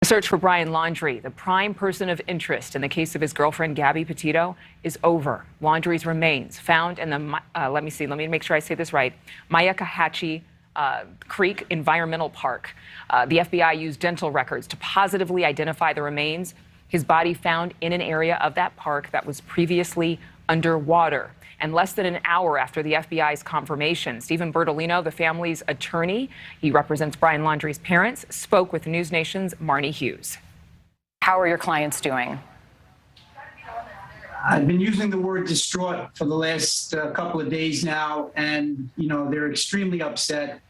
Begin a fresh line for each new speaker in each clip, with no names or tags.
The search for Brian Laundrie, the prime person of interest in the case of his girlfriend Gabby Petito, is over. Laundrie's remains found in the, let me make sure I say this right, Myakkahatchee Creek Environmental Park. The FBI used dental records to positively identify the remains. His body found in an area of that park that was previously underwater. And less than an hour after the FBI's confirmation, Stephen Bertolino, the family's attorney, he represents Brian Laundrie's parents, spoke with NewsNation's Marnie Hughes.
How are your clients doing?
I've been using the word distraught for the last couple of days now, and, they're extremely upset.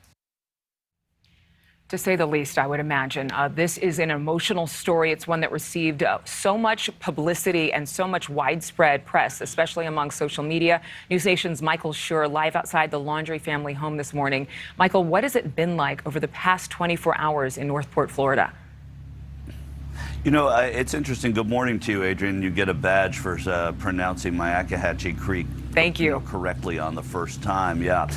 To say the least, I would imagine. This is an emotional story. It's one that received so much publicity and so much widespread press, especially among social media. NewsNation's Michael Schur live outside the Laundrie family home this morning. Michael, what has it been like over the past 24 hours in Northport, Florida?
It's interesting. Good morning to you, Adrian. You get a badge for pronouncing Myakkahatchee Creek.
Thank you.
Correctly on the first time, yeah.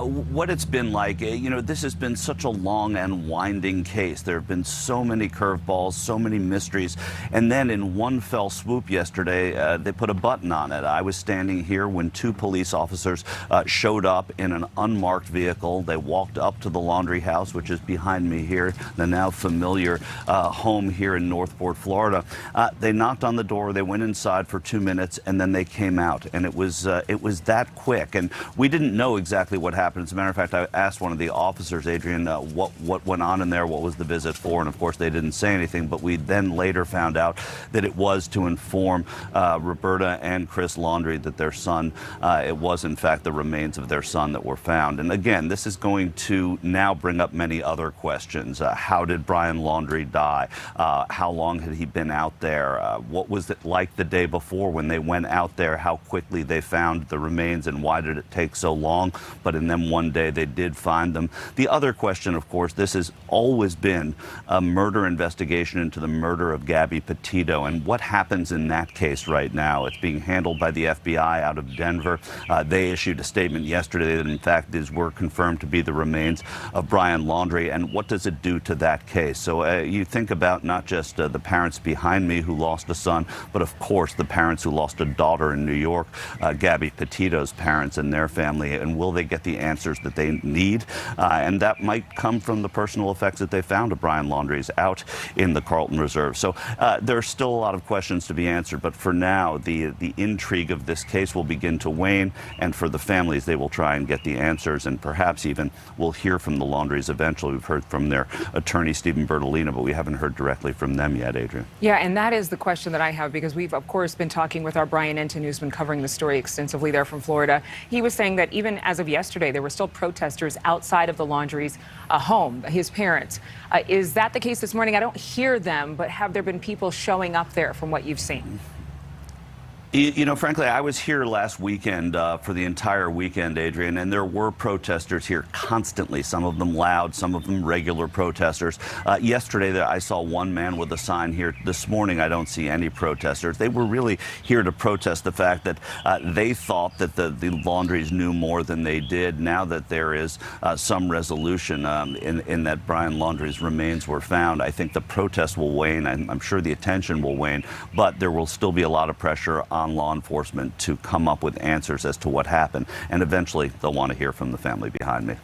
What it's been like, this has been such a long and winding case. There have been so many curveballs, so many mysteries, and then in one fell swoop yesterday, they put a button on it. I was standing here when two police officers showed up in an unmarked vehicle. They walked up to the Laundrie house, which is behind me here, the now familiar home here in Northport, Florida. They knocked on the door, they went inside for 2 minutes, and then they came out, and it was that quick, and we didn't know exactly what happened. As a matter of fact, I asked one of the officers, Adrian, what went on in there, what was the visit for, and of course they didn't say anything, but we then later found out that it was to inform Roberta and Chris Laundrie that their son, it was in fact the remains of their son that were found. And again, this is going to now bring up many other questions. How did Brian Laundrie die? How long had he been out there? What was it like the day before when they went out there? How quickly they found the remains, and why did it take so long? But in them one day they did find them. The other question, of course, this has always been a murder investigation into the murder of Gabby Petito, and what happens in that case right now. It's being handled by the FBI out of Denver. They issued a statement yesterday that in fact these were confirmed to be the remains of Brian Laundrie, and what does it do to that case? So you think about not just the parents behind me who lost a son, but of course the parents who lost a daughter in New York, Gabby Petito's parents and their family, and will they get the answers that they need? And that might come from the personal effects that they found of Brian Laundrie's out in the Carlton Reserve. So there are still a lot of questions to be answered, but for now, the intrigue of this case will begin to wane, and for the families, they will try and get the answers, and perhaps even we'll hear from the Laundries eventually. We've heard from their attorney, Stephen Bertolino, but we haven't heard directly from them yet, Adrian.
Yeah, and that is the question that I have, because we've, of course, been talking with our Brian Enton, who's been covering the story extensively there from Florida. He was saying that even as of yesterday, there were still protesters outside of the Laundrie's home, his parents. Is that the case this morning? I don't hear them, but have there been people showing up there from what you've seen?
Frankly, I was here last weekend for the entire weekend, Adrian, and there were protesters here constantly, some of them loud, some of them regular protesters. Yesterday, I saw one man with a sign here. This morning, I don't see any protesters. They were really here to protest the fact that they thought that the Laundries knew more than they did. Now that there is some resolution in that Brian Laundrie's remains were found, I think the protest will wane. I'm sure the attention will wane, but there will still be a lot of pressure on law enforcement to come up with answers as to what happened, and eventually they'll want to hear from the family behind me.